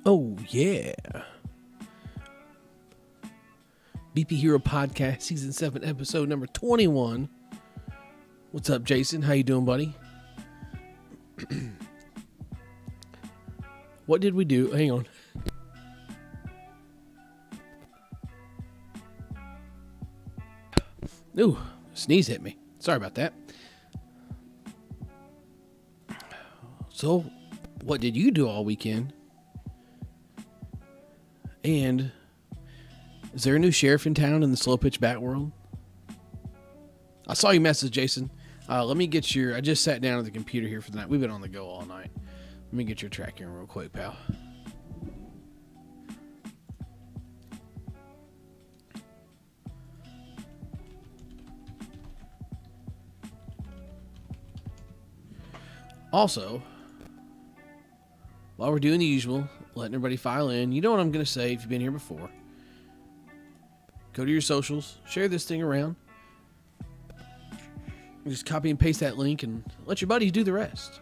Oh, yeah. BP Hero Podcast Season 7, Episode number 21. What's up, Jason? How you doing, buddy? What did we do? Hang on. Ooh, sneeze hit me. Sorry about that. So, what did you do all weekend? And is there a new sheriff in town in the slow pitch bat world? I saw your message, Jason. Let me get I just sat down at the computer here for the night. We've been on the go all night. Let me get your tracking real quick, pal. Also, while we're doing the usual, letting everybody file in, you know what I'm going to say if you've been here before. Go to your socials, share this thing around. Just copy and paste that link and let your buddies do the rest.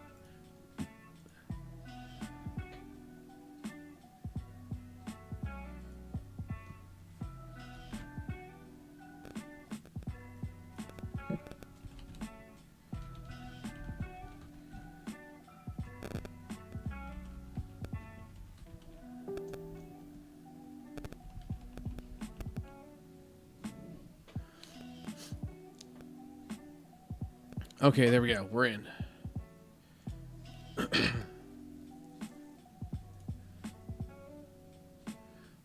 Okay, there we go. We're in.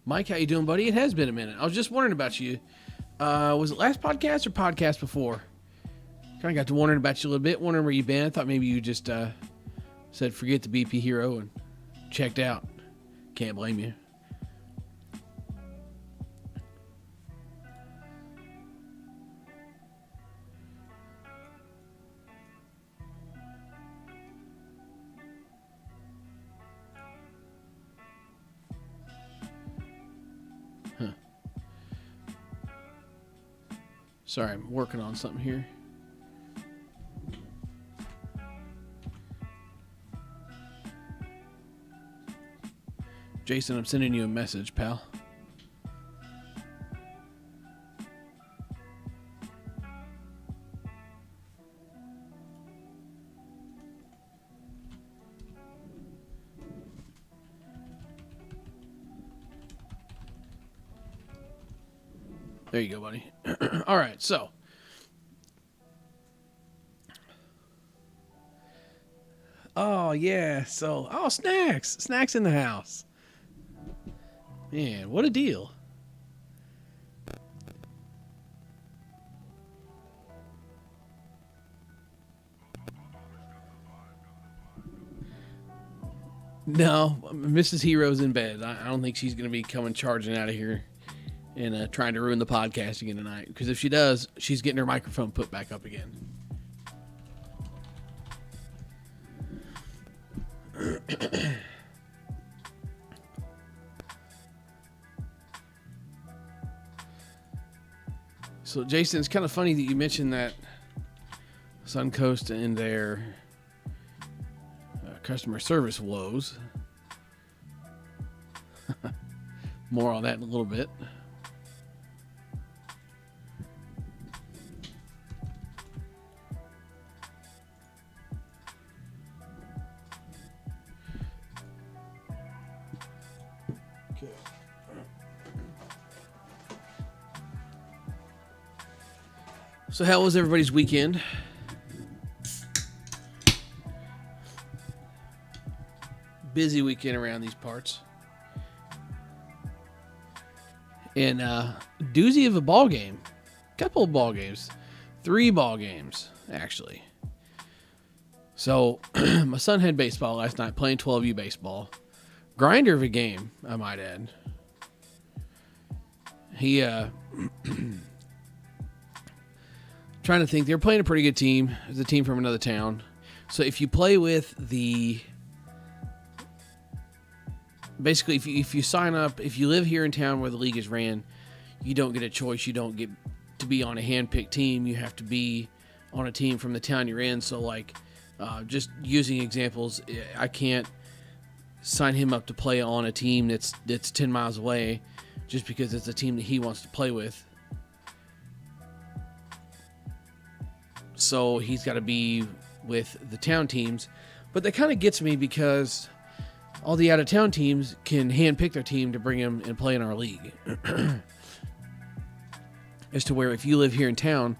Mike, how you doing, buddy? It has been a minute. I was just wondering about you. Was it last podcast or podcast before? Kind of got to wondering about you a little bit, wondering where you've been. I thought maybe you just said forget the BP Hero and checked out. Can't blame you. Sorry, I'm working on something here. Jason, I'm sending you a message, pal. There you go, buddy. All right, so. Oh, yeah. So, snacks. Snacks in the house. Man, what a deal. No, Mrs. Hero's in bed. I don't think she's going to be coming charging out of here and trying to ruin the podcast again tonight. Because if she does, she's getting her microphone put back up again. So, Jason, it's kind of funny that you mentioned that Suncoast and their customer service woes. More on that in a little bit. So how was everybody's weekend? Busy weekend around these parts. And doozy of a ball game. Couple of ball games. 3 ball games, actually. So my son had baseball last night, playing 12U baseball. Grinder of a game, I might add. He trying to think. They were playing a pretty good team. It was a team from another town. So if you play with basically, if you sign up, if you live here in town where the league is ran, you don't get a choice. You don't get to be on a hand-picked team. You have to be on a team from the town you're in. So, like, just using examples, I can't sign him up to play on a team that's 10 miles away just because it's a team that he wants to play with. So he's got to be with the town teams. But that kind of gets me because all the out-of-town teams can handpick their team to bring him and play in our league. As to where if you live here in town,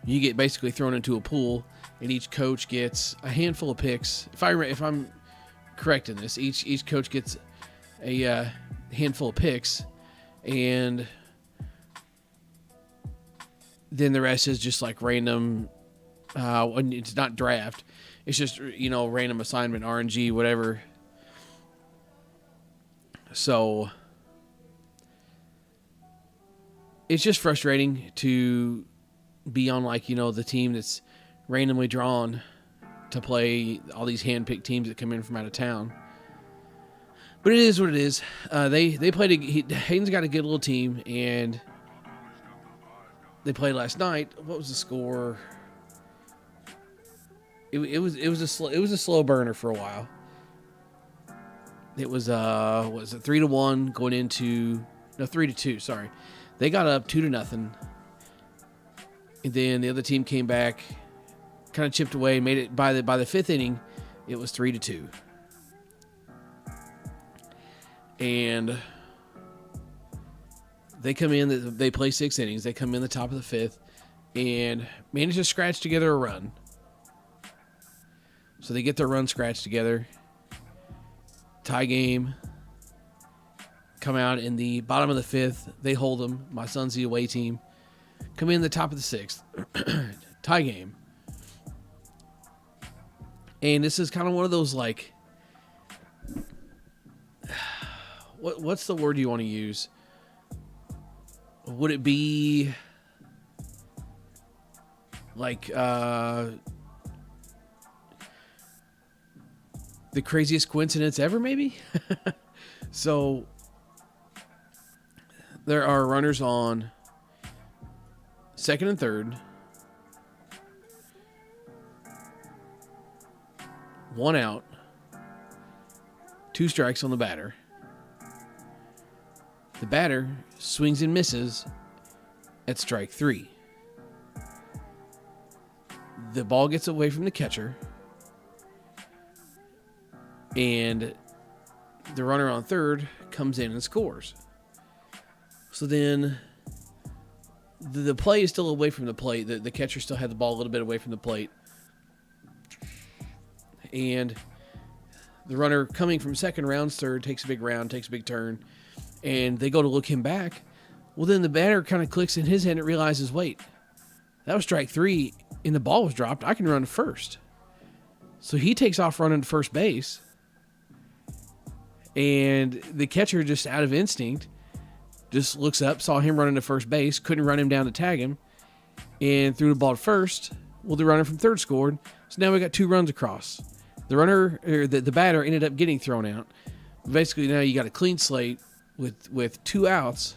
you get basically thrown into a pool, and each coach gets a handful of picks. If I'm correct in this, each coach gets a handful of picks, and then the rest is just like random. It's not draft. It's just, random assignment, RNG, whatever. So it's just frustrating to be on the team that's randomly drawn to play all these hand-picked teams that come in from out of town. But it is what it is. They played. Hayden's got a good little team, and they played last night. What was the score? It was a slow burner for a while. It was 3-1 going into 3-2. Sorry, they got up 2-0, and then the other team came back, kind of chipped away, made it by the fifth inning. It was 3-2, and they come in. They play 6 innings. They come in the top of the fifth, and manage to scratch together a run. So they get their run scratched together. Tie game. Come out in the bottom of the fifth. They hold them. My son's the away team. Come in the top of the sixth. Tie game. And this is kind of one of those what's the word you want to use? Would it be the craziest coincidence ever, maybe? So there are runners on second and third. One out. 2 strikes on the batter. The batter swings and misses at strike 3. The ball gets away from the catcher, and the runner on third comes in and scores. So then the play is still away from the plate. The catcher still had the ball a little bit away from the plate. And the runner coming from second rounds third takes a big round, takes a big turn, and they go to look him back. Well, then the batter kind of clicks in his head and realizes, wait, that was strike 3 and the ball was dropped. I can run to first. So he takes off running to first base. And the catcher, just out of instinct, just looks up, saw him running to first base, couldn't run him down to tag him, and threw the ball to first. Well, the runner from third scored. So now we got 2 runs across. The runner, or the batter, ended up getting thrown out. Basically, now you got a clean slate with 2 outs,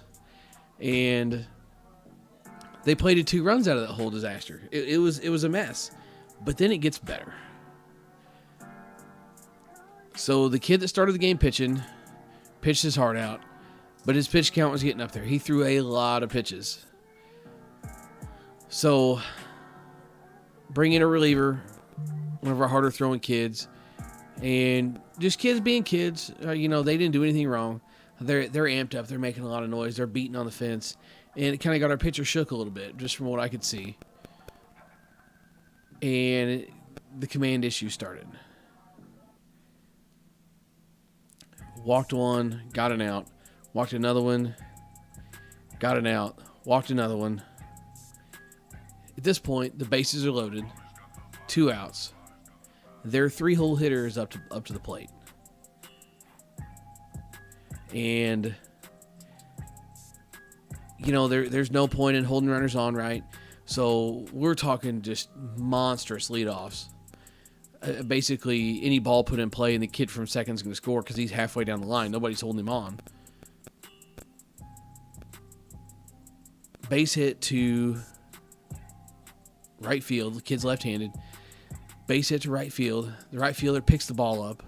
and they plated 2 runs out of that whole disaster. It was a mess, but then it gets better. So the kid that started the game pitching pitched his heart out, but his pitch count was getting up there. He threw a lot of pitches. So bring in a reliever, one of our harder throwing kids, and just kids being kids. They didn't do anything wrong. They're amped up. They're making a lot of noise. They're beating on the fence, and it kind of got our pitcher shook a little bit, just from what I could see. And the command issue started. Walked one, got an out. Walked another one, got an out. Walked another one. At this point, the bases are loaded. 2 outs. Their 3-hole hitter is up to the plate. And there's no point in holding runners on, right? So we're talking just monstrous leadoffs. Basically, any ball put in play, and the kid from second's going to score because he's halfway down the line. Nobody's holding him on. Base hit to right field. The kid's left-handed. Base hit to right field. The right fielder picks the ball up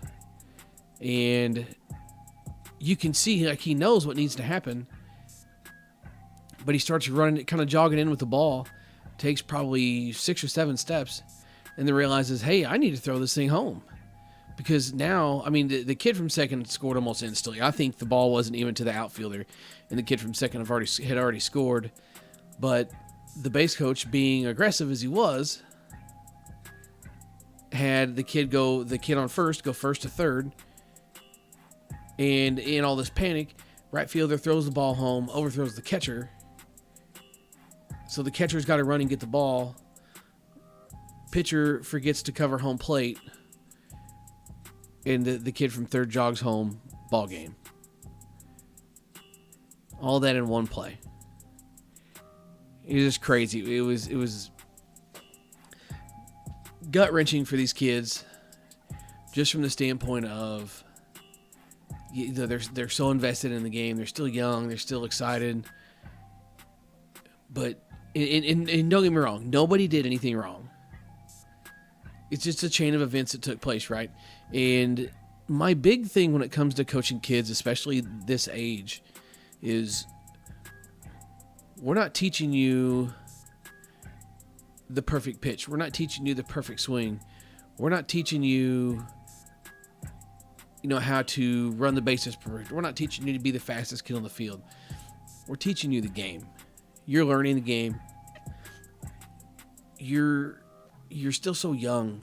And you can see like he knows what needs to happen, but he starts running, kind of jogging in with the ball, takes probably 6 or 7 steps, and then realizes, hey, I need to throw this thing home. Because now, I mean, the kid from second scored almost instantly. I think the ball wasn't even to the outfielder, and the kid from second had already scored. But the base coach, being aggressive as he was, had the kid on first go first to third. And in all this panic, right fielder throws the ball home, overthrows the catcher. So the catcher's got to run and get the ball. Pitcher forgets to cover home plate. And the kid from third jogs home. Ball game. All that in one play. It was just crazy. It was gut-wrenching for these kids, just from the standpoint of, you know, they're so invested in the game. They're still young. They're still excited. But and don't get me wrong, nobody did anything wrong. It's just a chain of events that took place, right? And my big thing when it comes to coaching kids, especially this age, is we're not teaching you the perfect pitch. We're not teaching you the perfect swing. We're not teaching you, how to run the bases perfect. We're not teaching you to be the fastest kid on the field. We're teaching you the game. You're learning the game. You're still so young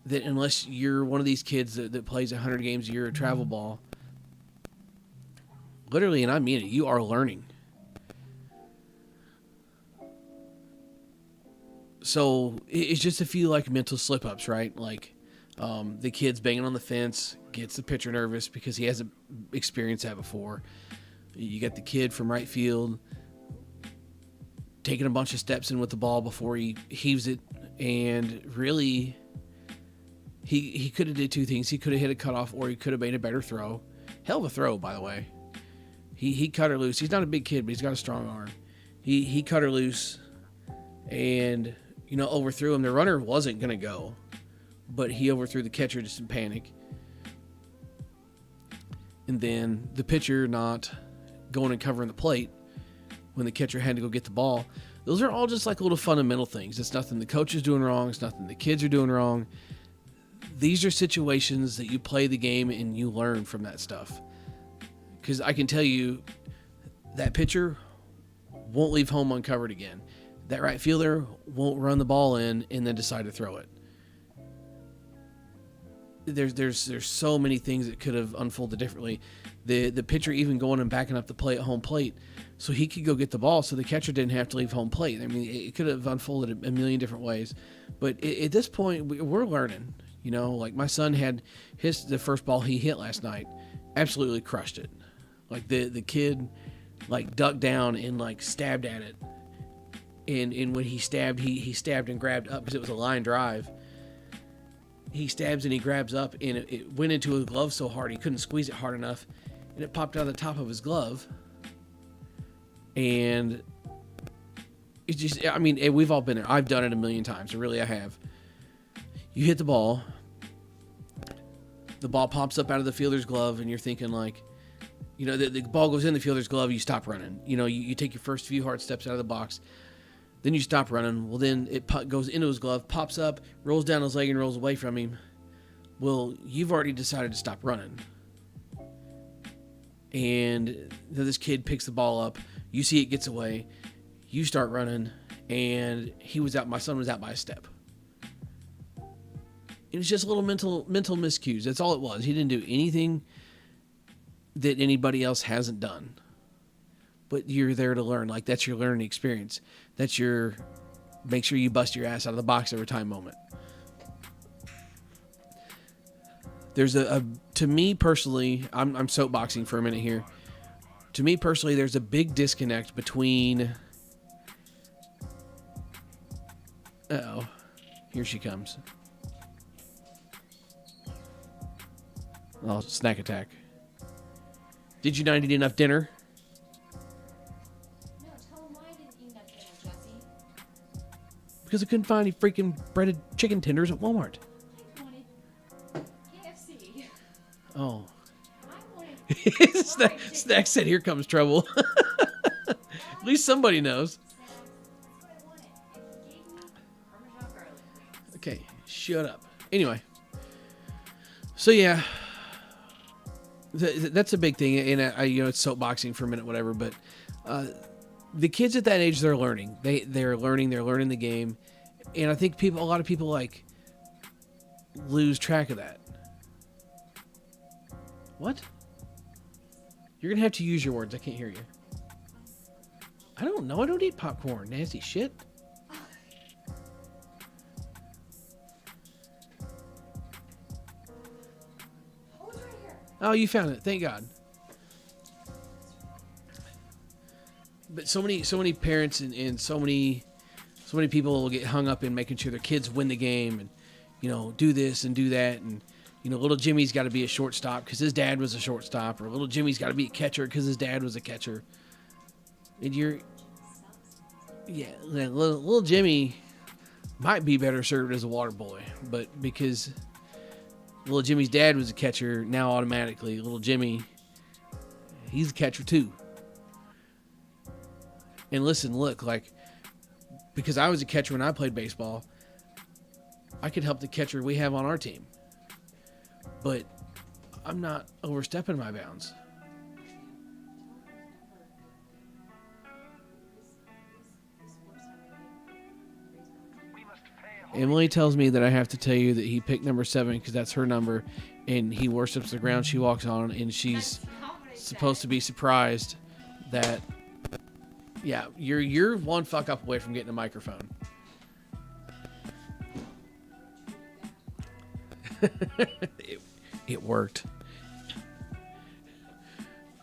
that unless you're one of these kids that plays 100 games a year at travel ball, literally, and I mean it, you are learning. So it's just a few like mental slip-ups, right? Like the kid's banging on the fence, gets the pitcher nervous because he hasn't experienced that before. You got the kid from right field taking a bunch of steps in with the ball before he heaves it, and really he could have did two things. He could have hit a cutoff, or he could have made a better throw. Hell of a throw, by the way. He cut her loose. He's not a big kid, but he's got a strong arm. He cut her loose and, overthrew him. The runner wasn't going to go, but he overthrew the catcher just in panic. And then the pitcher not going and covering the plate when the catcher had to go get the ball. Those are all just like little fundamental things. It's nothing the coach is doing wrong. It's nothing the kids are doing wrong. These are situations that you play the game and you learn from that stuff. Because I can tell you, that pitcher won't leave home uncovered again. That right fielder won't run the ball in and then decide to throw it. There's so many things that could have unfolded differently. The pitcher even going and backing up the play at home plate so he could go get the ball, so the catcher didn't have to leave home plate. I mean, it could have unfolded a million different ways. But at this point, we're learning. Like my son had the first ball he hit last night, absolutely crushed it. Like the kid like ducked down and like stabbed at it. And when he stabbed, he stabbed and grabbed up because it was a line drive. He stabs and he grabs up, and it went into his glove so hard he couldn't squeeze it hard enough, and it popped out of the top of his glove. And it's just, I mean, we've all been there. I've done it a million times. Really, I have. You hit the ball pops up out of the fielder's glove, and you're thinking like, the ball goes in the fielder's glove, you stop running. You take your first few hard steps out of the box. Then you stop running. Well, then it goes into his glove, pops up, rolls down his leg, and rolls away from him. Well, you've already decided to stop running. And this kid picks the ball up. You see it gets away. You start running, and my son was out by a step. It was just little mental miscues. That's all it was. He didn't do anything that anybody else hasn't done. But you're there to learn. Like, that's your learning experience. That's your make sure you bust your ass out of the box every time moment. There's to me personally, I'm soapboxing for a minute here. To me personally, there's a big disconnect between... Uh-oh. Here she comes. Oh, snack attack. Did you not eat enough dinner? Because I couldn't find any freaking breaded chicken tenders at Walmart. Oh. Snack said, "Here comes trouble." At least somebody knows. Okay, shut up. Anyway, so yeah, that's a big thing, and it's soapboxing for a minute, whatever. But the kids at that age, they're learning. They're learning the game, and I think a lot of people like lose track of that. What? You're gonna have to use your words. I can't hear you. I don't know. I don't eat popcorn. Nasty shit. Oh, you found it. Thank God. But so many parents and so many people will get hung up in making sure their kids win the game and, do this and do that. And, little Jimmy's got to be a shortstop because his dad was a shortstop, or little Jimmy's got to be a catcher because his dad was a catcher. And little Jimmy might be better served as a water boy, but because little Jimmy's dad was a catcher, now automatically little Jimmy, he's a catcher too. And listen, look, because I was a catcher when I played baseball, I could help the catcher we have on our team. But I'm not overstepping my bounds. Emily tells me that I have to tell you that he picked number 7 because that's her number, and he worships the ground she walks on, and she's supposed to be surprised that, yeah, you're one fuck up away from getting a microphone. It worked.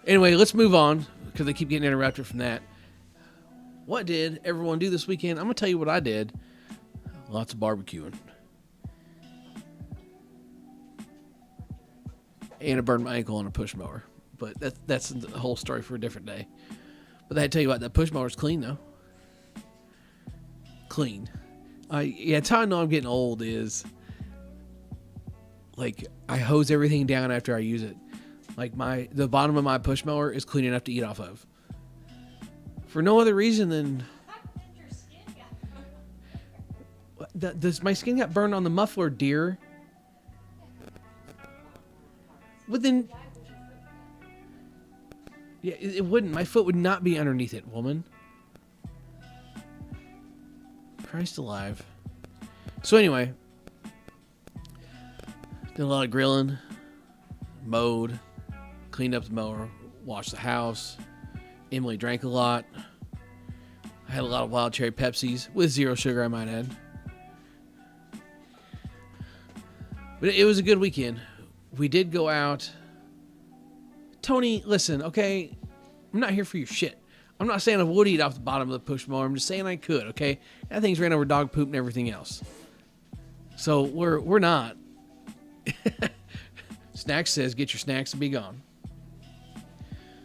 Anyway, let's move on because they keep getting interrupted from that. What did everyone do this weekend? I'm going to tell you what I did. Lots of barbecuing. And I burned my ankle on a push mower. But that's the whole story for a different day. But I had to tell you what, that push mower's clean though. Clean. It's how I know I'm getting old is, I hose everything down after I use it. The bottom of my push mower is clean enough to eat off of. For no other reason than... my skin got burned on the muffler, dear. But then... Yeah, it wouldn't. My foot would not be underneath it, woman. Christ alive. So anyway... Did a lot of grilling, mowed, cleaned up the mower, washed the house. Emily drank a lot. I had a lot of wild cherry Pepsis with 0 sugar, I might add. But it was a good weekend. We did go out. Tony, listen, okay? I'm not here for your shit. I'm not saying I would eat off the bottom of the push mower. I'm just saying I could, okay? That thing's ran over dog poop and everything else. So we're not. Snacks says, "Get your snacks and be gone."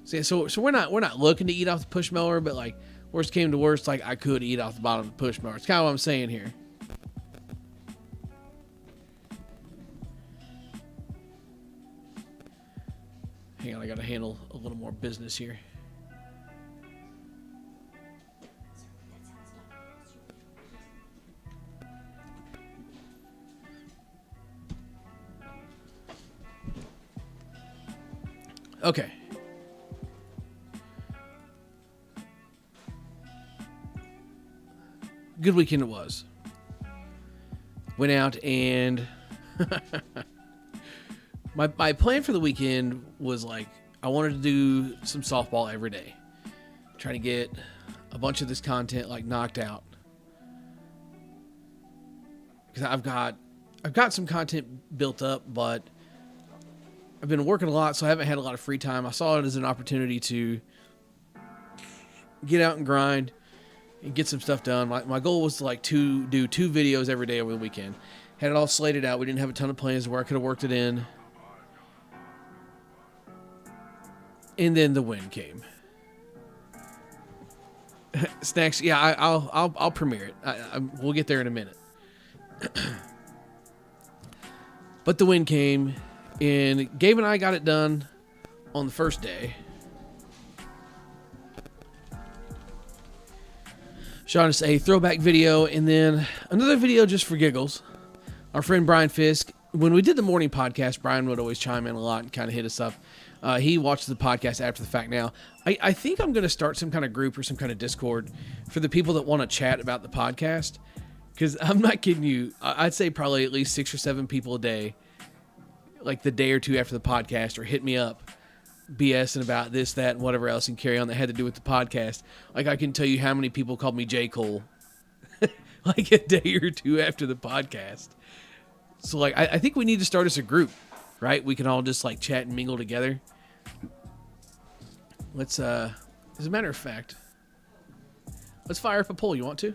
So we're not looking to eat off the push mower, but worst came to worst, I could eat off the bottom of the push mower. It's kind of what I'm saying here. Hang on, I got to handle a little more business here. Okay. Good weekend it was. Went out and my plan for the weekend was I wanted to do some softball every day. Try to get a bunch of this content knocked out. Because I've got some content built up, but I've been working a lot, so I haven't had a lot of free time. I saw it as an opportunity to get out and grind and get some stuff done. My goal was to do 2 videos every day over the weekend. Had it all slated out. We didn't have a ton of plans where I could have worked it in. And then the wind came. Snacks, yeah, I'll premiere it. We'll get there in a minute. But the wind came, And Gabe and I got it done on the first day. Shot us a throwback video and then another video just for giggles. Our friend Brian Fisk, when we did the morning podcast, Brian would always chime in a lot and kind of hit us up. He watches the podcast after the fact now. I think I'm going to start some kind of group or some kind of Discord for the people that want to chat about the podcast. Because I'm not kidding you. I'd say probably at least 6 or 7 people a day, like the day or two after the podcast, or hit me up BSing about this, that, and whatever else and carry on that had to do with the podcast. Like, I can tell you how many people called me J. Cole like a day or two after the podcast. So, like, I think we need to start as a group, right? We can all just, like, chat and mingle together. Let's, as a matter of fact, let's fire up a poll. You want to?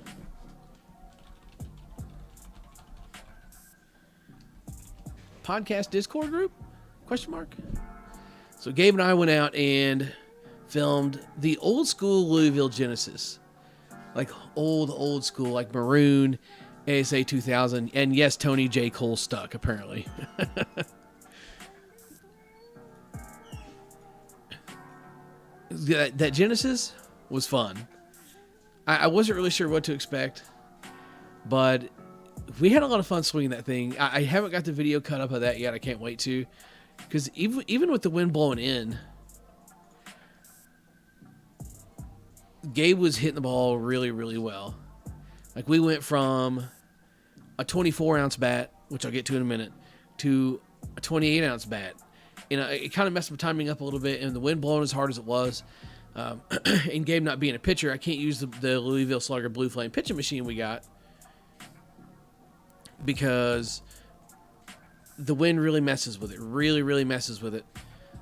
Podcast Discord group? Question mark. So Gabe and I went out and filmed the old school Louisville Genesis. Like old school, like maroon, ASA 2000. And yes, Tony J. Cole stuck, apparently. that Genesis was fun. I wasn't really sure what to expect, but we had a lot of fun swinging that thing. I haven't got the video cut up of that yet. I can't wait to. Because even with the wind blowing in, Gabe was hitting the ball really, really well. Like, we went from a 24-ounce bat, which I'll get to in a minute, to a 28-ounce bat. And it kind of messed my timing up a little bit, and the wind blowing as hard as it was. And Gabe not being a pitcher, I can't use the Louisville Slugger Blue Flame pitching machine we got because the wind really messes with it. Really, really messes with it.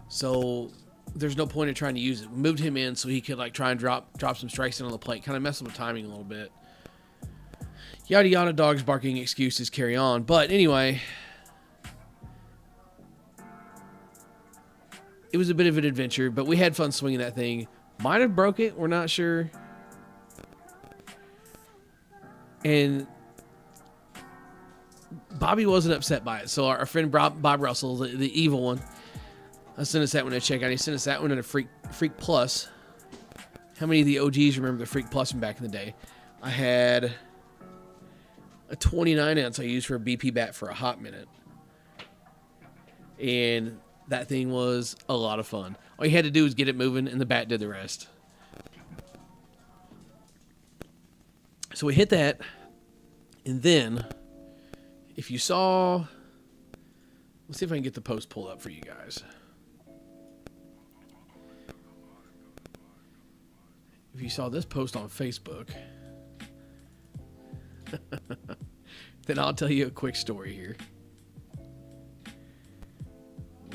So there's no point in trying to use it. We moved him in so he could like try and drop some strikes in on the plate. Kind of messing with timing a little bit. Yada yada, dogs barking, excuses, carry on. But anyway, it was a bit of an adventure, but we had fun swinging that thing. Might have broke it. We're not sure. And Bobby wasn't upset by it. So our friend Bob Russell, the evil one, sent us that one to check out. He sent us that one in a Freak Plus. How many of the OGs remember the Freak Plus from back in the day? I had a 29-ounce I used for a BP bat for a hot minute. And that thing was a lot of fun. All you had to do was get it moving, and the bat did the rest. So we hit that, and then, if you saw, let's see if I can get the post pulled up for you guys. If you saw this post on Facebook, then I'll tell you a quick story here.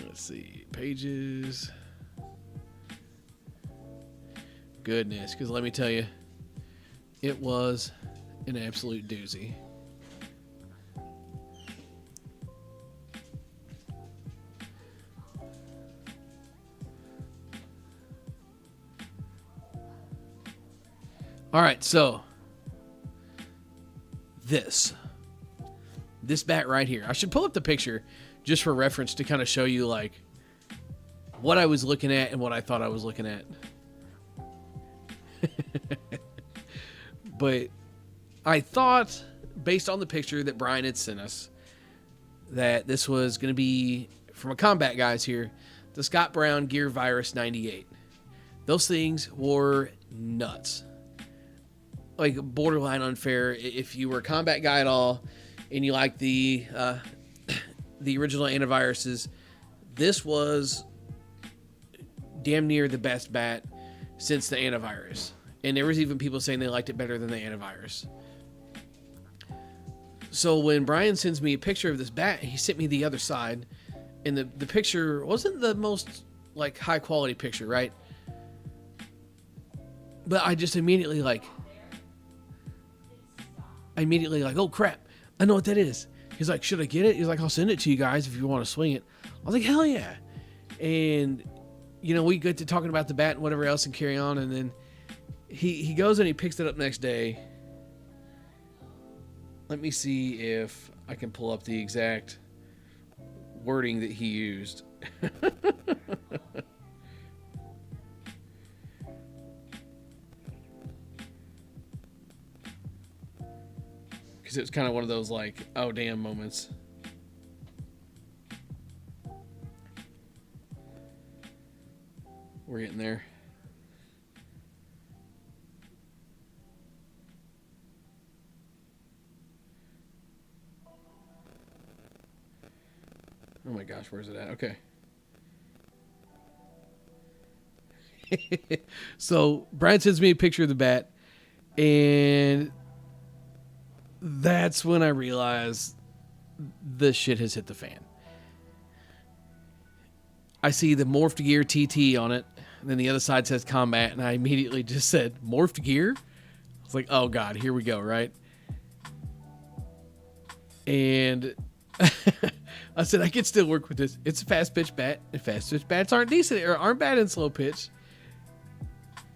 Let's see, pages. Goodness, because let me tell you, it was an absolute doozy. All right, so this bat right here. I should pull up the picture just for reference to kind of show you like what I was looking at and what I thought I was looking at. But I thought, based on the picture that Brian had sent us, that this was going to be, from a Combat Guys here, the Scott Brown Gear Virus 98. Those things were nuts. Like, borderline unfair. If you were a Combat Guy at all, and you liked the original antiviruses, this was damn near the best bat since the antivirus. And there was even people saying they liked it better than the antivirus. So when Brian sends me a picture of this bat, he sent me the other side. And the picture wasn't the most like high quality picture, right? But I just immediately like, oh crap, I know what that is. He's like, should I get it? He's like, I'll send it to you guys if you want to swing it. I was like, hell yeah. And, you know, we get to talking about the bat and whatever else and carry on. And then he goes and he picks it up next day. Let me see if I can pull up the exact wording that he used. Because it was kind of one of those like, oh damn moments. We're getting there. Oh my gosh, where's it at? Okay. So Brian sends me a picture of the bat, and that's when I realized the shit has hit the fan. I see the morphed gear TT on it, and then the other side says combat, and I immediately just said, morphed gear? I was like, oh God, here we go, right? And I said, I can still work with this. It's a fast pitch bat, and fast pitch bats aren't decent, or aren't bad in slow pitch.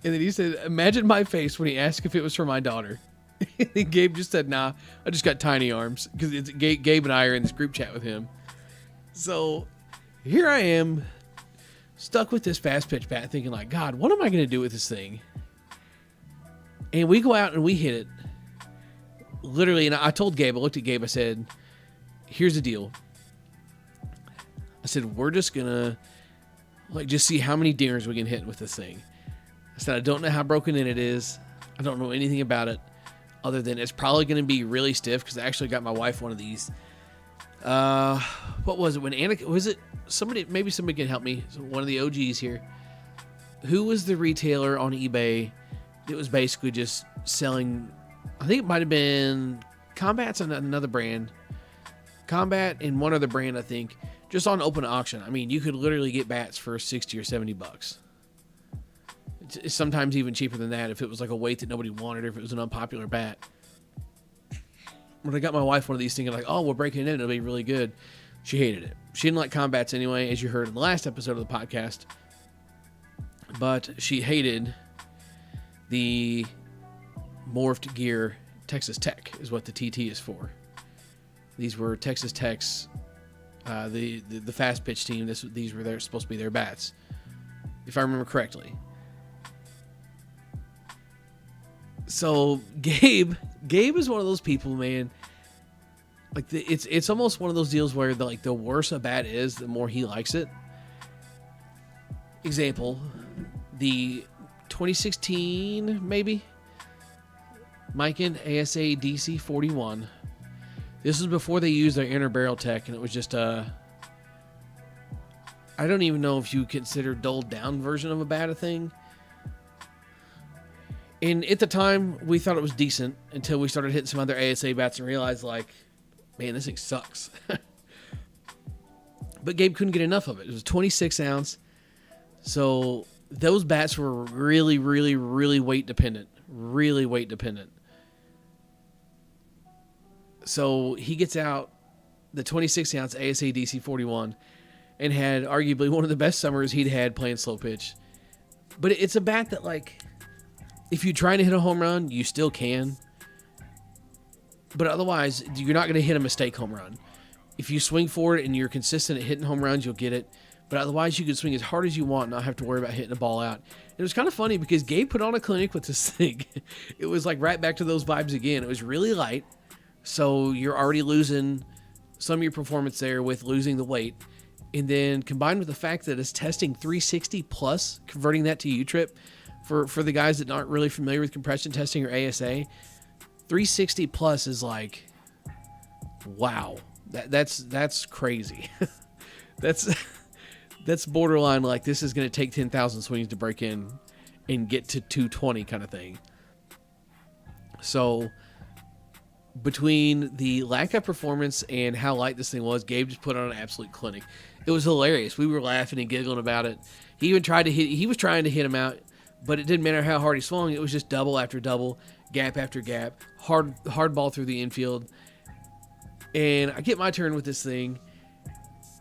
And then he said, imagine my face when he asked if it was for my daughter. And Gabe just said, nah, I just got tiny arms. Because Gabe and I are in this group chat with him. So here I am, stuck with this fast pitch bat, thinking like, God, what am I going to do with this thing? And we go out and we hit it. Literally, and I told Gabe, I looked at Gabe, I said, here's the deal. I said, we're just going to just see how many dingers we can hit with this thing. I said, I don't know how broken in it is. I don't know anything about it other than it's probably going to be really stiff because I actually got my wife one of these. What was it? When Anna, was it somebody, maybe somebody can help me. So one of the OGs here. Who was the retailer on eBay that was basically just selling, I think it might have been Combat's another brand. Combat and one other brand, I think, just on open auction. I mean, you could literally get bats for $60 or $70. It's sometimes even cheaper than that if it was like a weight that nobody wanted or if it was an unpopular bat. When I got my wife one of these thinking like, oh, we'll break it in, it'll be really good. She hated it. She didn't like Combats anyway, as you heard in the last episode of the podcast. But she hated the morphed gear Texas Tech is what the TT is for. These were Texas Tech's, the fast pitch team. These were supposed to be their bats, if I remember correctly. So Gabe is one of those people, man. Like it's almost one of those deals where the worse a bat is, the more he likes it. Example, the 2016 maybe Mikan ASA DC 41. This was before they used their inner barrel tech, and it was just I don't even know if you consider dulled down version of a bat a thing. And at the time, we thought it was decent until we started hitting some other ASA bats and realized, like, man, this thing sucks. But Gabe couldn't get enough of it. It was 26 ounce. So those bats were really, really, really weight dependent. Really weight dependent. So he gets out the 26 ounce ASA DC 41 and had arguably one of the best summers he'd had playing slow pitch. But it's a bat that, like, if you're trying to hit a home run, you still can. But otherwise, you're not going to hit a mistake home run. If you swing for it and you're consistent at hitting home runs, you'll get it. But otherwise, you can swing as hard as you want and not have to worry about hitting a ball out. And it was kind of funny because Gabe put on a clinic with this thing. It was like right back to those vibes again. It was really light. So you're already losing some of your performance there with losing the weight. And then combined with the fact that it's testing 360 plus, converting that to U-trip, for the guys that aren't really familiar with compression testing or ASA, 360 plus is like, wow, that's crazy. that's borderline like this is going to take 10,000 swings to break in and get to 220 kind of thing. So between the lack of performance and how light this thing was, Gabe just put on an absolute clinic. It was hilarious. We were laughing and giggling about it. He even he was trying to hit him out, but it didn't matter how hard he swung. It was just double after double, gap after gap, hard ball through the infield. And I get my turn with this thing,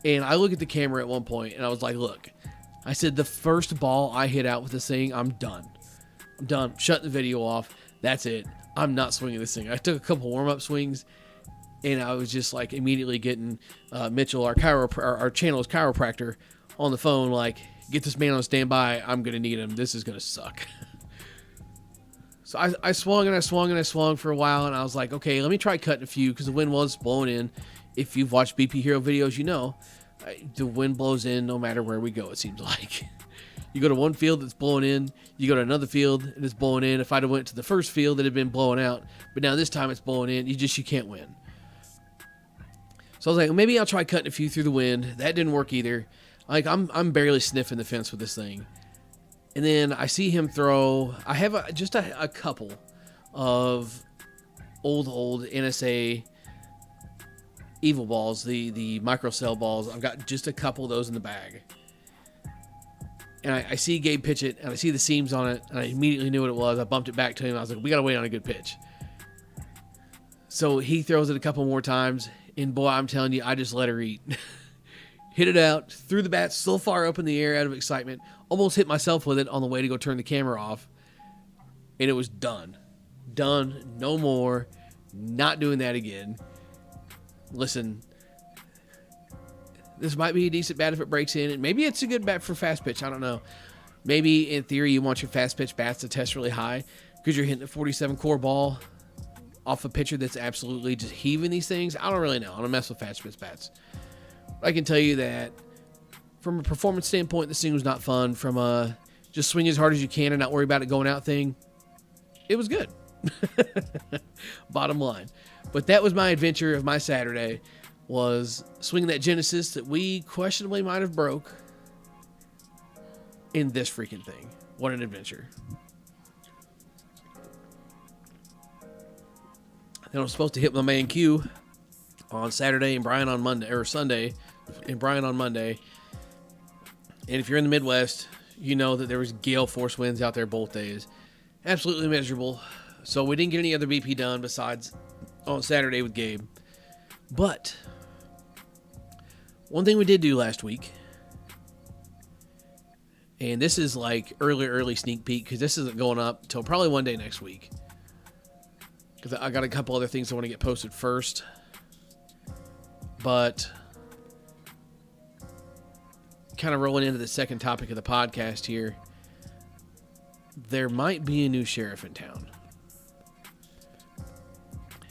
and I look at the camera at one point, and I was like, look, I said, the first ball I hit out with this thing, I'm done. I'm done. Shut the video off. That's it. I'm not swinging this thing. I took a couple warm-up swings, And I was just like immediately getting Mitchell, our channel's chiropractor, on the phone, like, get this man on standby. I'm going to need him. This is going to suck. So I swung and I swung and I swung for a while, and I was like, okay, let me try cutting a few, because the wind was blowing in. If you've watched BP Hero videos, you know the wind blows in no matter where we go, it seems like. You go to one field, it's blowing in. You go to another field, and it's blowing in. If I'd have went to the first field, it had been blowing out. But now this time it's blowing in. You can't win. So I was like, well, maybe I'll try cutting a few through the wind. That didn't work either. Like, I'm barely sniffing the fence with this thing. And then I see him throw. I have just a couple of old NSA Evil balls, the microcell balls. I've got just a couple of those in the bag. And I see Gabe pitch it, and I see the seams on it, and I immediately knew what it was. I bumped it back to him. I was like, we got to wait on a good pitch. So he throws it a couple more times, and boy, I'm telling you, I just let her eat. Hit it out, threw the bat so far up in the air out of excitement, almost hit myself with it on the way to go turn the camera off, and it was done. Done, no more, not doing that again. Listen, this might be a decent bat if it breaks in, and maybe it's a good bat for fast pitch. I don't know. Maybe in theory you want your fast pitch bats to test really high because you're hitting a 47 core ball off a pitcher that's absolutely just heaving these things. I don't really know. I don't mess with fast pitch bats. I can tell you that from a performance standpoint, this thing was not fun. From a just swing as hard as you can and not worry about it going out thing, it was good. Bottom line. But that was my adventure of my Saturday, was swinging that Genesis that we questionably might have broke in this freaking thing. What an adventure. Then I was supposed to hit my man Q on Saturday and Brian on Monday, or Sunday, and Brian on Monday. And if you're in the Midwest, you know that there was gale force winds out there both days. Absolutely miserable. So we didn't get any other BP done besides on Saturday with Gabe. But one thing we did do last week, and this is like early sneak peek, because this isn't going up until probably one day next week, because I got a couple other things I want to get posted first. But kind of rolling into the second topic of the podcast here, there might be a new sheriff in town.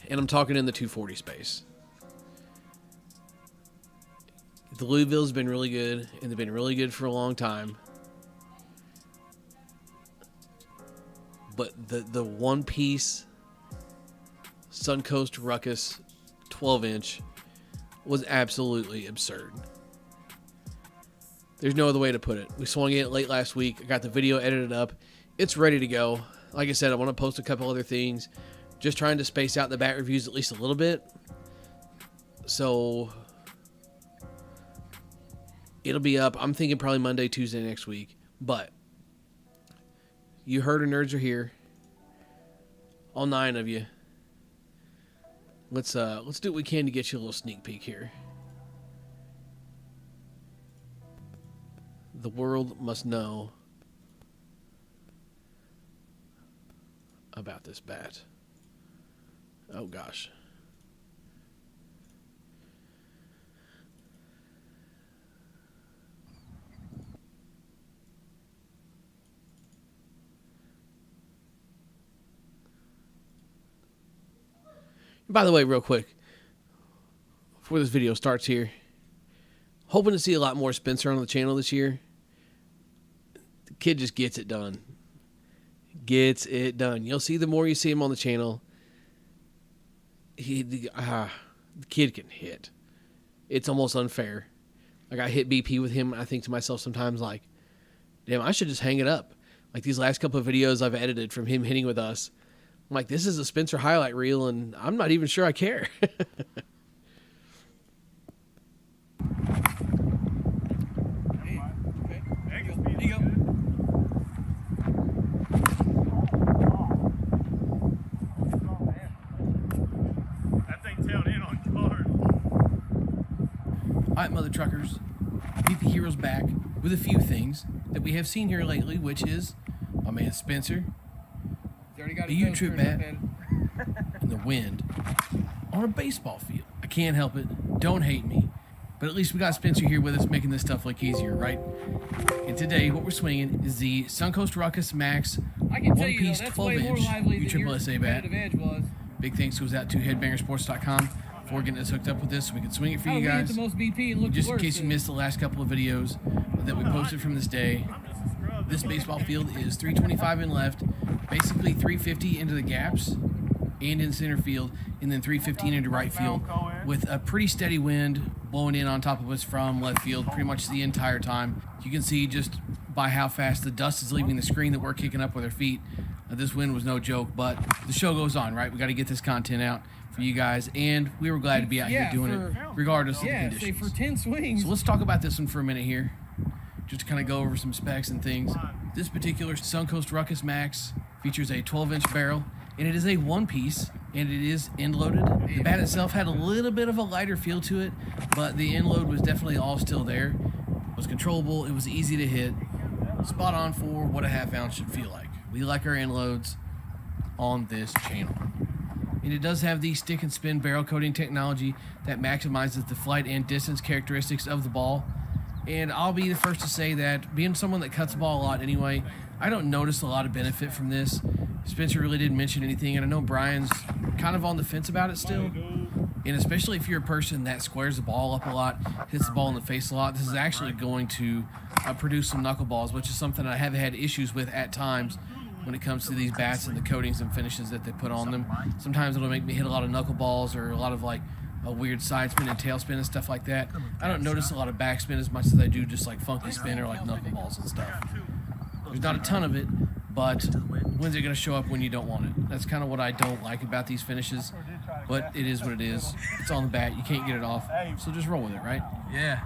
And I'm talking in the 240 space. The Louisville's been really good, and they've been really good for a long time. But the one-piece Suncoast Ruckus 12-inch was absolutely absurd. There's no other way to put it. We swung it late last week. I got the video edited up. It's ready to go. Like I said, I want to post a couple other things. Just trying to space out the bat reviews at least a little bit. So it'll be up. I'm thinking probably Monday, Tuesday next week. But you heard, nerds are here. All 9 of you. Let's do what we can to get you a little sneak peek here. The world must know about this bat. Oh gosh. By the way, real quick, before this video starts here, hoping to see a lot more Spencer on the channel this year. The kid just gets it done. Gets it done. You'll see the more you see him on the channel. The kid can hit. It's almost unfair. Like, I hit BP with him, and I think to myself sometimes, like, damn, I should just hang it up. Like, these last couple of videos I've edited from him hitting with us, I'm like, this is a Spencer highlight reel, and I'm not even sure I care. All right, mother truckers, BP Hero's back with a few things that we have seen here lately, which is my man Spencer, a U-trip bat, and the wind on a baseball field. can't help it. Don't hate me. But at least we got Spencer here with us making this stuff look easier, right? And today, what we're swinging is the Suncoast Ruckus Max one-piece 12-inch USSSA bat. Big thanks goes out to headbangersports.com for getting us hooked up with this so we can swing it for you guys. Just in case you missed the last couple of videos that we posted from this day, this baseball field is 325 in left, basically 350 into the gaps and in center field, and then 315 into right field with a pretty steady wind blowing in on top of us from left field pretty much the entire time. You can see just by how fast the dust is leaving the screen that we're kicking up with our feet. This wind was no joke, but the show goes on, right? We got to get this content out for you guys, and we were glad to be out here doing it regardless of the conditions. For 10 swings. So let's talk about this one for a minute here, just to kind of go over some specs and things. This particular Suncoast Ruckus Max features a 12-inch barrel, and it is a one-piece, and it is end-loaded. The bat itself had a little bit of a lighter feel to it, but the end load was definitely all still there. It was controllable. It was easy to hit. Spot on for what a half-ounce should feel like. We like our end loads on this channel. And it does have the stick and spin barrel coating technology that maximizes the flight and distance characteristics of the ball. And I'll be the first to say that, being someone that cuts the ball a lot anyway, I don't notice a lot of benefit from this. Spencer really didn't mention anything, and I know Brian's kind of on the fence about it still. And especially if you're a person that squares the ball up a lot, hits the ball in the face a lot, this is actually going to produce some knuckleballs, which is something I have had issues with at times when it comes to these bats and the coatings and finishes that they put on them. Sometimes it'll make me hit a lot of knuckleballs or a lot of like a weird side spin and tail spin and stuff like that. I don't notice a lot of backspin as much as I do just like funky spin or like knuckleballs and stuff. There's not a ton of it, but when's it going to show up when you don't want it? That's kind of what I don't like about these finishes, but it is what it is. It's on the bat. You can't get it off, so just roll with it, right? Yeah.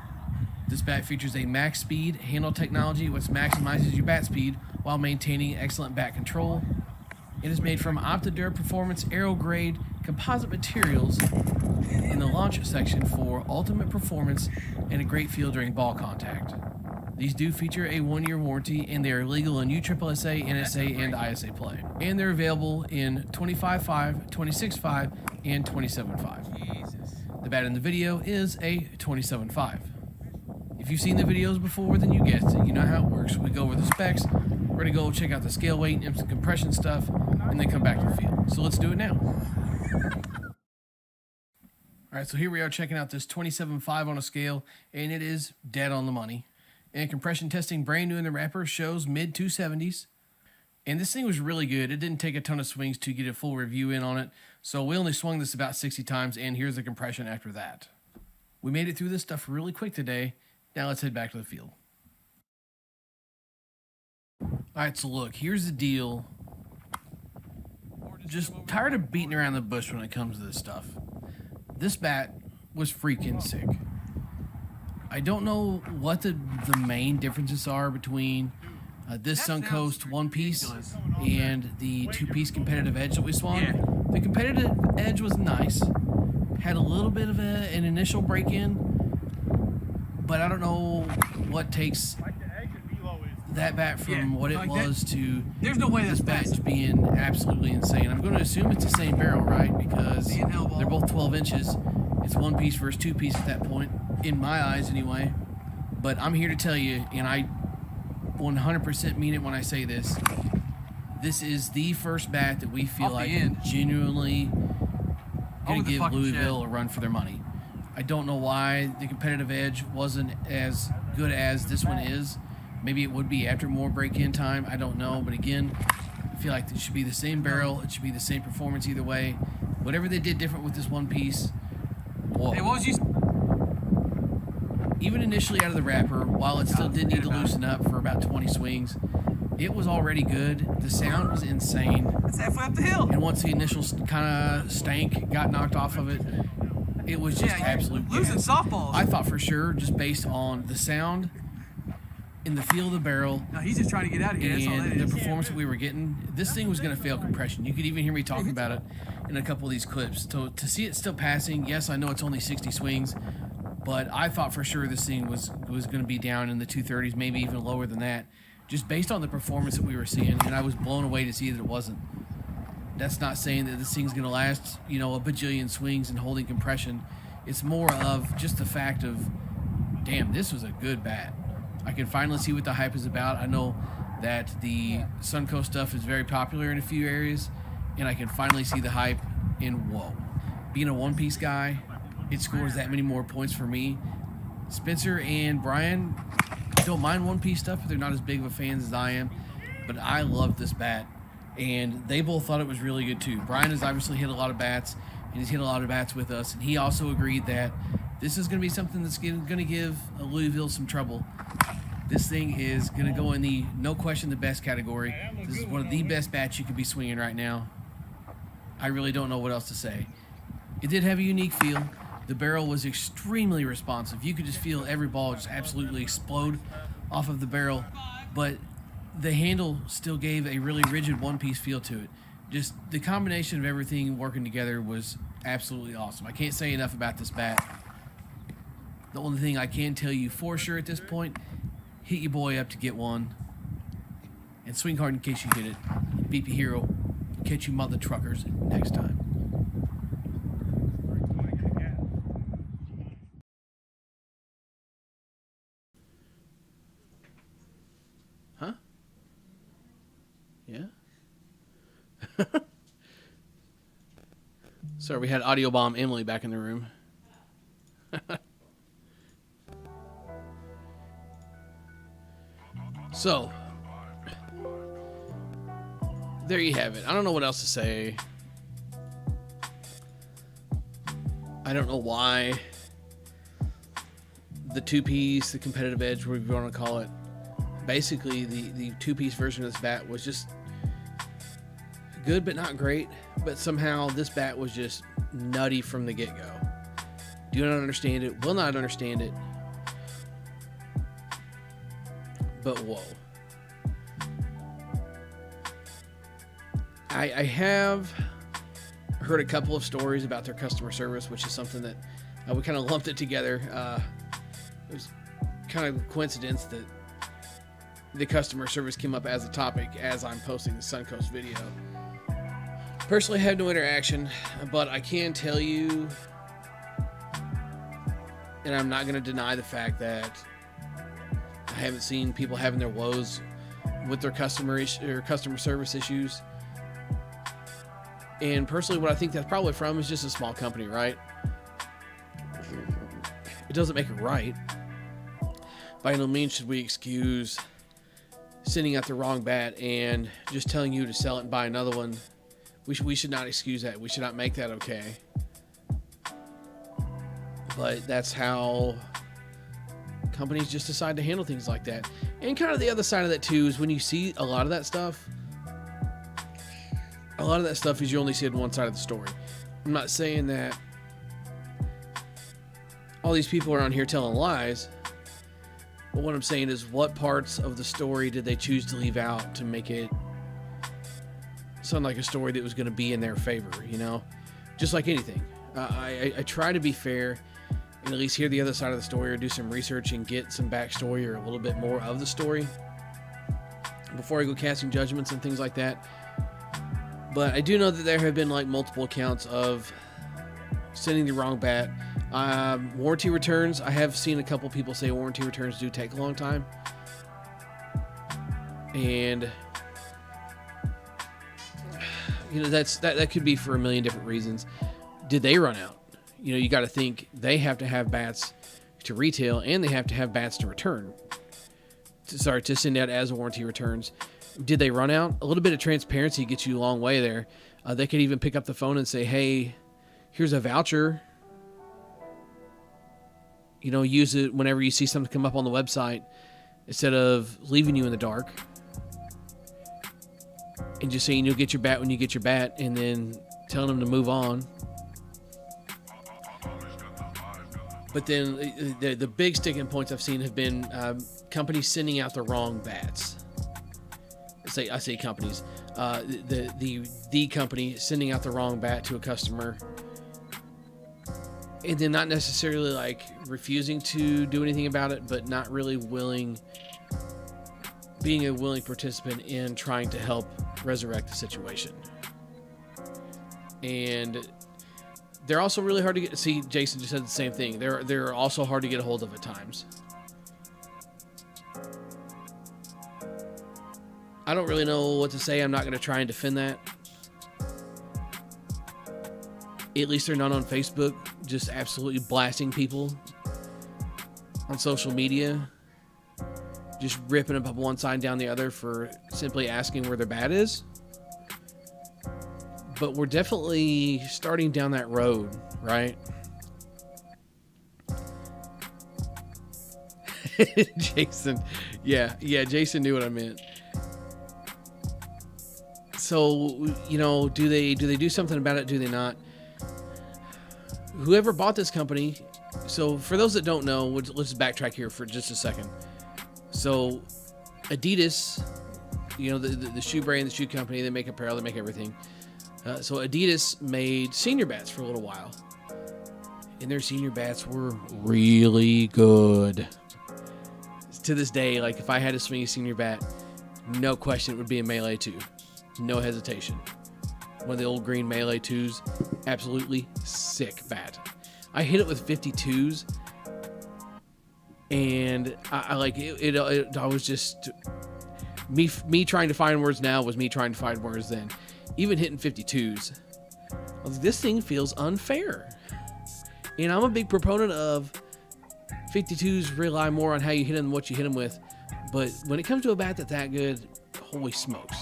This bat features a max speed handle technology, which maximizes your bat speed while maintaining excellent bat control. It is made from Optidur Performance Aero-Grade composite materials in the launch section for ultimate performance and a great feel during ball contact. These do feature a 1-year warranty, and they are legal in USSSA, NSA, and ISA play. And they're available in 25.5, 26.5, and 27.5. The bat in the video is a 27.5. If you've seen the videos before, then you guessed it. You know how it works. We go over the specs. We're going to go check out the scale weight and some compression stuff, and then come back to the field. So let's do it now. All right, so here we are checking out this 27.5 on a scale, and it is dead on the money. And compression testing brand new in the wrapper shows mid-270s. And this thing was really good. It didn't take a ton of swings to get a full review in on it. So we only swung this about 60 times, and here's the compression after that. We made it through this stuff really quick today. Now let's head back to the field. All right, so look, here's the deal. Just tired of beating around the bush when it comes to this stuff. This bat was freaking sick. I don't know what the main differences are between this Suncoast one-piece and the two-piece competitive edge that we swung. Yeah. The competitive edge was nice. Had a little bit of an initial break-in, but I don't know what takes that bat from what it was to there's no way this bat being absolutely insane. I'm going to assume it's the same barrel, right? Because they're both 12 inches. It's one piece versus two piece at that point, in my eyes anyway. But I'm here to tell you, and I 100% mean it when I say this, this is the first bat that we feel like genuinely going to give Louisville a run for their money. I don't know why the competitive edge wasn't as good as this one is. Maybe it would be after more break-in time. I don't know. But again, I feel like it should be the same barrel. It should be the same performance either way. Whatever they did different with this one piece, whoa. Hey, what was you... Even initially out of the wrapper, while it still did need to loosen up for about 20 swings, it was already good. The sound was insane. It's halfway up the hill. And once the initial kind of stank got knocked off of it, it was just absolute losing softballs. I thought for sure, just based on the sound in the feel of the barrel, no, he's just trying to get out of here. That's all that is. The performance that we were getting, this thing was going to fail compression. You could even hear me talking about it in a couple of these clips. So to see it still passing, yes, I know it's only 60 swings, but I thought for sure this thing was going to be down in the 230s, maybe even lower than that, just based on the performance that we were seeing, and I was blown away to see that it wasn't. That's not saying that this thing's going to last, a bajillion swings and holding compression. It's more of just the fact of, damn, this was a good bat. I can finally see what the hype is about. I know that the Suncoast stuff is very popular in a few areas, and I can finally see the hype. And whoa, being a One Piece guy, it scores that many more points for me. Spencer and Brian don't mind One Piece stuff, but they're not as big of a fans as I am. But I love this bat, and they both thought it was really good too. Brian has obviously hit a lot of bats, and he's hit a lot of bats with us, and he also agreed that this is going to be something that's going to give Louisville some trouble. This thing is going to go in the, no question, the best category. This is one of the best bats you could be swinging right now. I really don't know what else to say. It did have a unique feel. The barrel was extremely responsive. You could just feel every ball just absolutely explode off of the barrel, but the handle still gave a really rigid one-piece feel to it. Just the combination of everything working together was absolutely awesome. I can't say enough about this bat. The only thing I can tell you for sure at this point, hit your boy up to get one, and swing hard in case you hit it. BP Hero, catch you mother truckers next time. Huh? Yeah? Sorry, we had audio bomb Emily back in the room. So, there you have it. I don't know what else to say. I don't know why the two-piece, the competitive edge, whatever you want to call it, basically the two-piece version of this bat was just good but not great, but somehow this bat was just nutty from the get-go. Do not understand it, will not understand it, but whoa. I have heard a couple of stories about their customer service, which is something that we kind of lumped it together. It was kind of a coincidence that the customer service came up as a topic as I'm posting the Suncoast video. Personally, I have no interaction, but I can tell you, and I'm not going to deny the fact that I haven't seen people having their woes with their customer service issues. And personally, what I think that's probably from is just a small company, right? It doesn't make it right. By no means should we excuse sending out the wrong bat and just telling you to sell it and buy another one. We should not excuse that. We should not make that okay. But that's how companies just decide to handle things like that. And kind of the other side of that too is when you see a lot of that stuff, is you only see it on one side of the story. I'm not saying that all these people are on here telling lies, but what I'm saying is what parts of the story did they choose to leave out to make it sound like a story that was going to be in their favor, you know? Just like anything. I try to be fair and at least hear the other side of the story or do some research and get some backstory or a little bit more of the story before I go casting judgments and things like that. But I do know that there have been like multiple accounts of sending the wrong bat. Warranty returns, I have seen a couple people say warranty returns do take a long time. And you know, that could be for a million different reasons. Did they run out? You know, you got to think they have to have bats to retail and they have to have bats to return. To send out as warranty returns. Did they run out? A little bit of transparency gets you a long way there. They could even pick up the phone and say, hey, here's a voucher. You know, use it whenever you see something come up on the website instead of leaving you in the dark. And just saying you'll get your bat when you get your bat and then telling them to move on. But then the big sticking points I've seen have been companies sending out the wrong bats. I say companies. The company sending out the wrong bat to a customer, and then not necessarily like refusing to do anything about it, but not really being a willing participant in trying to help resurrect the situation. And They're also really hard to get. See, Jason just said the same thing. They're also hard to get a hold of at times. I don't really know what to say. I'm not going to try and defend that. At least they're not on Facebook, just absolutely blasting people on social media, just ripping up one side down the other for simply asking where their bat is. But we're definitely starting down that road, right? Jason. Yeah, Jason knew what I meant. So, you know, do they do something about it? Do they not? Whoever bought this company, so for those that don't know, let's backtrack here for just a second. So Adidas, you know, the shoe brand, the shoe company, they make apparel, they make everything. So Adidas made senior bats for a little while. And their senior bats were really good. To this day, like if I had to swing a senior bat, no question it would be a Melee 2. No hesitation. One of the old green Melee 2s. Absolutely sick bat. I hit it with 52s. And I like it. I was just... Me trying to find words now was me trying to find words then. Even hitting 52s. I was like, this thing feels unfair. And I'm a big proponent of 52s rely more on how you hit them than what you hit them with. But when it comes to a bat that's that good, holy smokes.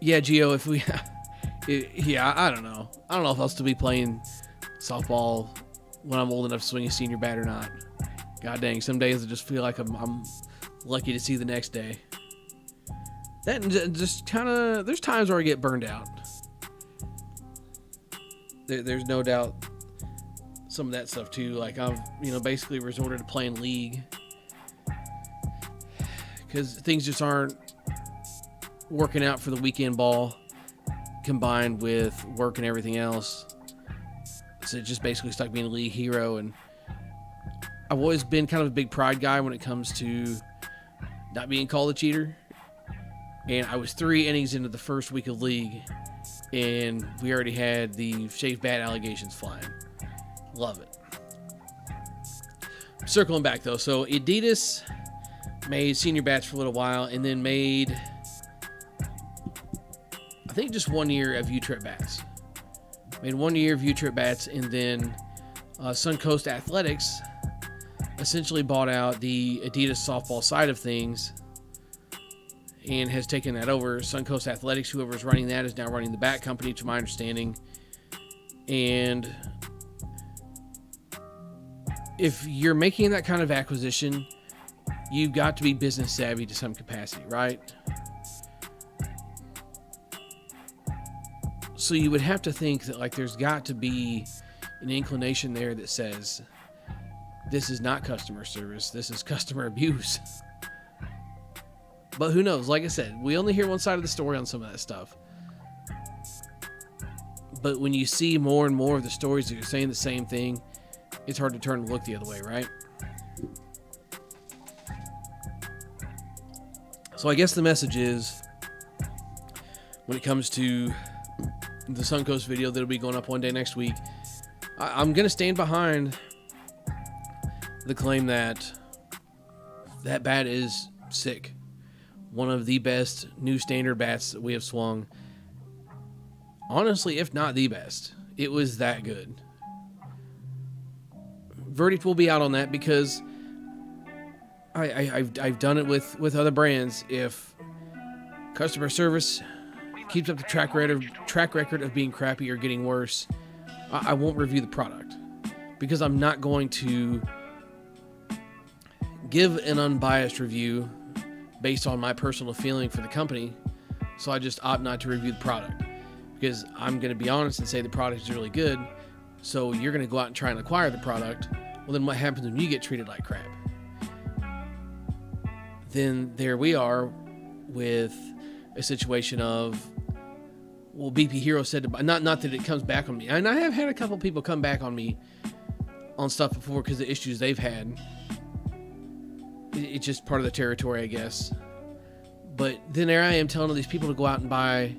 Yeah, Gio, if we... I don't know. I don't know if I'll still be playing softball when I'm old enough to swing a senior bat or not. God dang, some days I just feel like I'm lucky to see the next day. That just kind of... There's times where I get burned out. There's no doubt some of that stuff too. Like I've, basically resorted to playing League because things just aren't working out for the weekend ball combined with work and everything else. So it just basically stuck being a League hero. And I've always been kind of a big pride guy when it comes to not being called a cheater. And I was 3 innings into the first week of League, and we already had the shaved bat allegations flying. Love it. Circling back though, so Adidas made senior bats for a little while, and then made, I think, just 1 year of U-Trip bats. Made 1 year of U-Trip bats, and then Suncoast Athletics essentially bought out the Adidas softball side of things and has taken that over. Suncoast Athletics, whoever's running that, is now running the bat company, to my understanding. And if you're making that kind of acquisition, you've got to be business savvy to some capacity, right? So you would have to think that, like, there's got to be an inclination there that says, this is not customer service, this is customer abuse. But who knows? Like I said, we only hear one side of the story on some of that stuff. But when you see more and more of the stories that are saying the same thing, it's hard to turn and look the other way, right? So I guess the message is, when it comes to the Suncoast video that'll be going up one day next week, I'm going to stand behind the claim that that bat is sick. One of the best new standard bats that we have swung. Honestly, if not the best. It was that good. Verdict will be out on that because I've done it with other brands. If customer service keeps up the track record of being crappy or getting worse, I won't review the product because I'm not going to give an unbiased review based on my personal feeling for the company. So I just opt not to review the product because I'm going to be honest and say the product is really good. So you're going to go out and try and acquire the product. Well, then what happens when you get treated like crap? Then there we are with a situation of, well, BP Hero said to, not that it comes back on me. And I have had a couple people come back on me on stuff before because of the issues they've had. It's just part of the territory, I guess. But then there I am telling all these people to go out and buy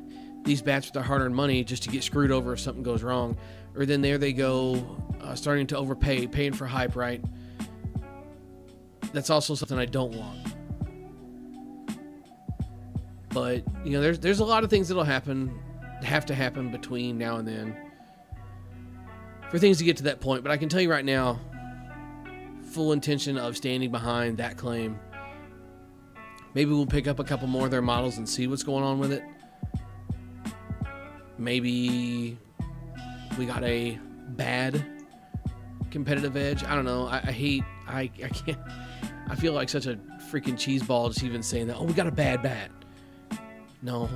these bats with their hard-earned money just to get screwed over if something goes wrong. Or then there they go, starting to overpay, paying for hype, right? That's also something I don't want. But, there's a lot of things that'll have to happen between now and then for things to get to that point. But I can tell you right now, full intention of standing behind that claim. Maybe we'll pick up a couple more of their models and see what's going on with it. Maybe we got a bad competitive edge. I don't know. I can't. I feel like such a freaking cheeseball just even saying that. Oh, we got a bad bat. No.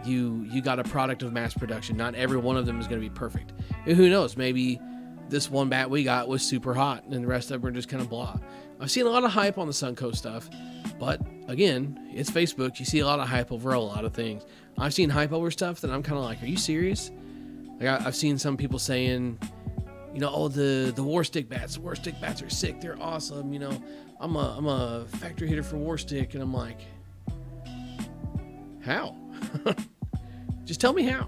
You got a product of mass production. Not every one of them is going to be perfect. And who knows? Maybe this one bat we got was super hot and the rest of them are just kind of blah. I've seen a lot of hype on the Suncoast stuff. But again, it's Facebook. You see a lot of hype over a lot of things. I've seen hype over stuff that I'm kind of like, are you serious? Like I've seen some people saying, oh, the War Stick bats. The War Stick bats are sick. They're awesome. I'm a factory hitter for War Stick, and I'm like, how? Just tell me how.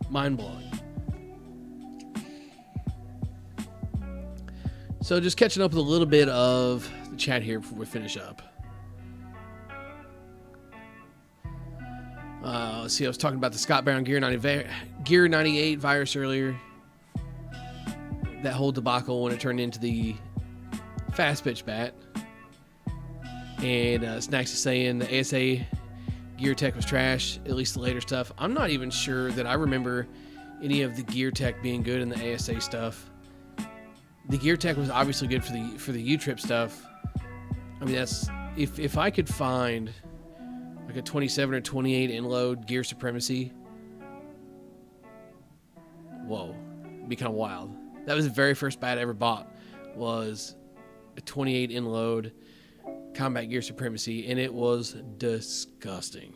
Mind blowing. So just catching up with a little bit of the chat here before we finish up. Let's see, I was talking about the Scott Brown Gear 98 virus earlier. That whole debacle when it turned into the fast pitch bat. And Snacks is saying the ASA Gear Tech was trash, at least the later stuff. I'm not even sure that I remember any of the Gear Tech being good in the ASA stuff. The Gear Tech was obviously good for the U-Trip stuff. I mean, that's if I could find like a 27 or 28 in-load Gear Supremacy. Whoa, it'd be kind of wild. That was the very first bat I ever bought, was a 28 in-load Combat Gear Supremacy, and it was disgusting.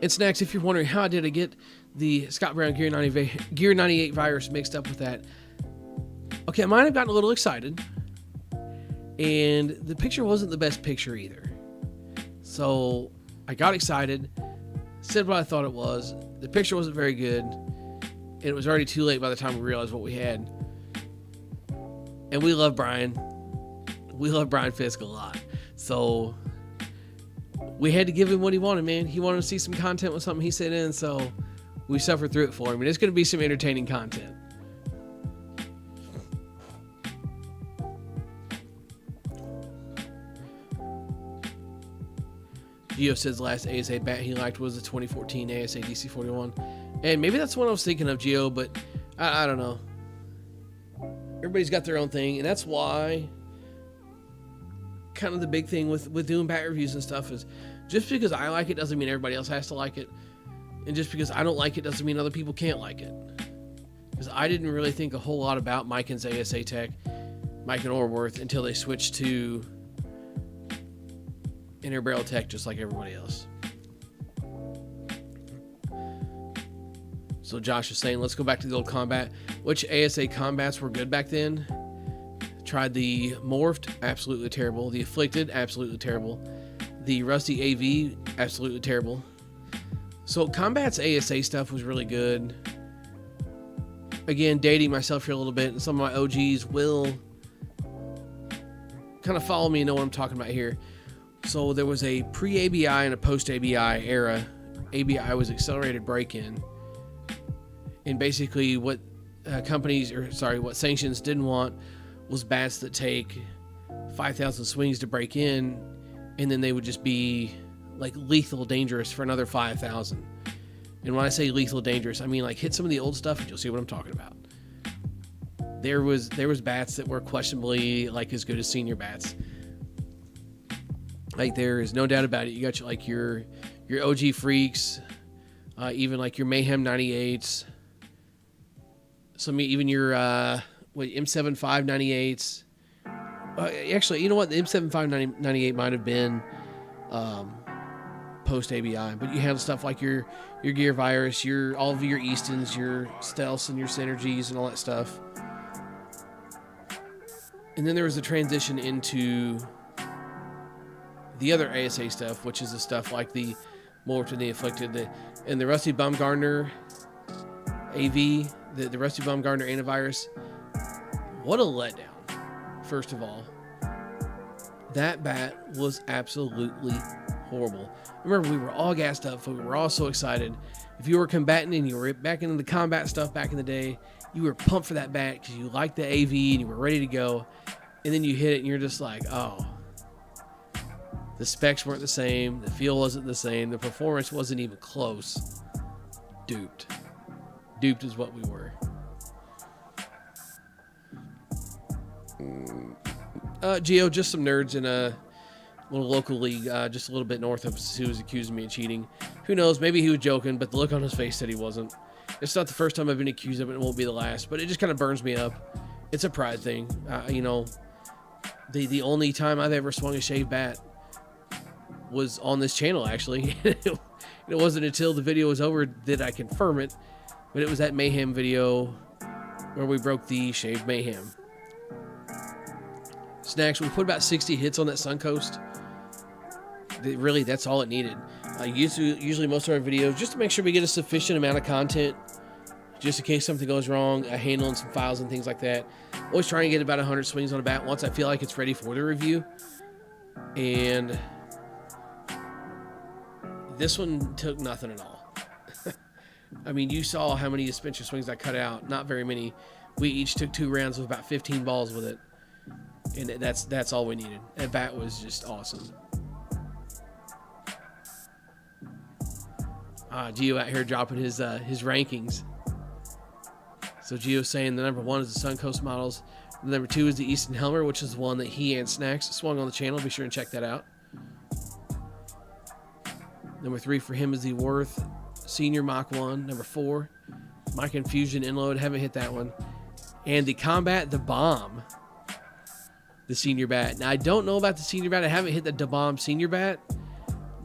And Snacks, if you're wondering how did I get the Scott Brown Gear 98 virus mixed up with that, okay, I might have gotten a little excited, and the picture wasn't the best picture either. So I got excited, said what I thought it was. The picture wasn't very good, and it was already too late by the time we realized what we had. And we love Brian. We love Brian Fisk a lot. So we had to give him what he wanted, man. He wanted to see some content with something he sent in, so we suffered through it for him. And it's going to be some entertaining content. Gio says the last ASA bat he liked was the 2014 ASA DC41. And maybe that's what I was thinking of, Gio, but I don't know. Everybody's got their own thing, and that's why kind of the big thing with doing bat reviews and stuff is just because I like it doesn't mean everybody else has to like it. And just because I don't like it doesn't mean other people can't like it. Because I didn't really think a whole lot about Miken's ASA Tech, Mike and Orworth, until they switched to inner barrel tech just like everybody else. So Josh is saying, let's go back to the old combat. Which ASA combats were good back then? Tried the Morphed, absolutely terrible. The Afflicted, absolutely terrible. The Rusty AV, absolutely terrible. So Combat's ASA stuff was really good. Again, dating myself here a little bit, and some of my OGs will kind of follow me and know what I'm talking about here. So there was a pre-ABI and a post-ABI era. ABI was accelerated break-in. And basically what what sanctions didn't want was bats that take 5,000 swings to break in, and then they would just be like lethal dangerous for another 5,000. And when I say lethal dangerous, I mean like hit some of the old stuff and you'll see what I'm talking about. There was bats that were questionably like as good as senior bats. Like there is no doubt about it. You got your OG freaks, even like your Mayhem 98s. Even your M75 98s. Actually, you know what? The M75 98 might have been post ABI, but you had stuff like your Gear Virus, all of your Eastons, your Stealths, and your Synergies, and all that stuff. And then there was a transition into the other ASA stuff, which is the stuff like the Morphed and the Afflicted, and the Rusty Baumgartner AV, the Rusty Baumgartner antivirus. What a letdown, first of all. That bat was absolutely horrible. Remember, we were all gassed up, we were all so excited. If you were a combatant and you were back into the combat stuff back in the day, you were pumped for that bat because you liked the AV and you were ready to go. And then you hit it and you're just like, oh. The specs weren't the same. The feel wasn't the same. The performance wasn't even close. Duped. Duped is what we were. Geo, just some nerds in a little local league, just a little bit north of us, who was accusing me of cheating. Who knows? Maybe he was joking, but the look on his face said he wasn't. It's not the first time I've been accused of it, and it won't be the last, but it just kind of burns me up. It's a pride thing. The only time I've ever swung a shaved bat was on this channel, actually. It wasn't until the video was over that I confirm it, but it was that Mayhem video where we broke the shaved Mayhem. Snacks, we put about 60 hits on that Suncoast. Really, that's all it needed. Usually most of our videos, just to make sure we get a sufficient amount of content, just in case something goes wrong, a handle and some files and things like that. Always try and get about 100 swings on a bat once I feel like it's ready for the review. And this one took nothing at all. I mean, you saw how many suspension swings I cut out. Not very many. We each took 2 rounds with about 15 balls with it. And that's all we needed. That bat was just awesome. Gio out here dropping his rankings. So Gio's saying the number 1 is the Suncoast models. The number 2 is the Easton Helmer, which is the one that he and Snacks swung on the channel. Be sure and check that out. Number 3 for him is the Worth Senior Mach 1. Number 4, Mach Infusion Inload. Haven't hit that one. And the Combat the Bomb, the senior bat. Now, I don't know about the senior bat. I haven't hit the Bomb senior bat,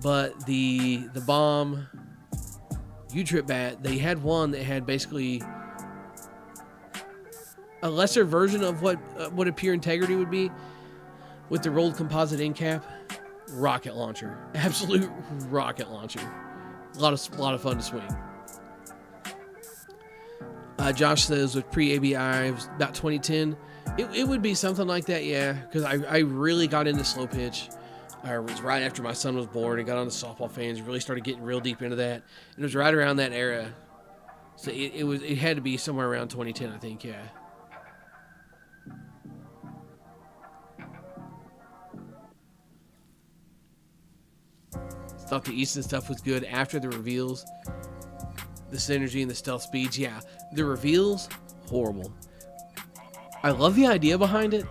but the Bomb U-Trip bat, they had one that had basically a lesser version of what a pure integrity would be with the rolled composite end cap. Rocket launcher. Absolute rocket launcher. A lot of fun to swing. Josh says with pre-ABI, it was about 2010. It would be something like that, yeah, because I really got into slow pitch. It was right after my son was born and got on the softball fans. Really started getting real deep into that. And it was right around that era. So it had to be somewhere around 2010, I think, yeah. Thought the Easton stuff was good after the reveals. The synergy and the stealth speeds, yeah. The reveals, horrible. I love the idea behind it.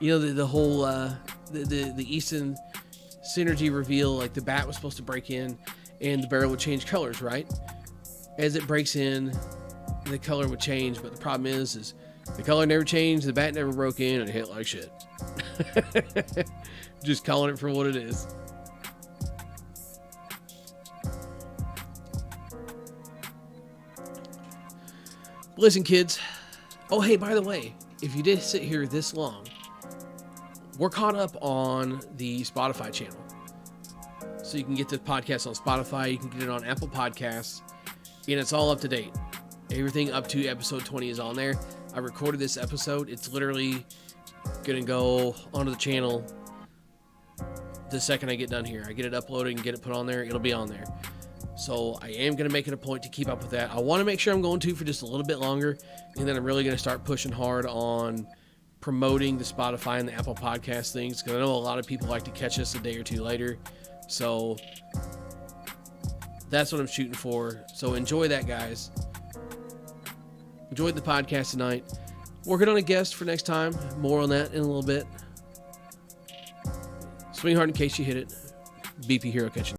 You know, the whole the Easton synergy reveal, like the bat was supposed to break in and the barrel would change colors, right? As it breaks in, the color would change, but the problem is the color never changed, the bat never broke in, and it hit like shit. Just calling it for what it is. Listen, kids. Oh, hey, by the way, if you did sit here this long, we're caught up on the Spotify channel. So you can get the podcast on Spotify. You can get it on Apple Podcasts. And it's all up to date. Everything up to episode 20 is on there. I recorded this episode. It's literally going to go onto the channel the second I get done here. I get it uploaded and get it put on there. It'll be on there. So I am going to make it a point to keep up with that. I want to make sure I'm going to for just a little bit longer. And then I'm really going to start pushing hard on promoting the Spotify and the Apple Podcast things, because I know a lot of people like to catch us a day or two later. So that's what I'm shooting for. So enjoy that, guys. Enjoyed the podcast tonight. Working on a guest for next time. More on that in a little bit. Swing hard in case you hit it. BP Hero catching.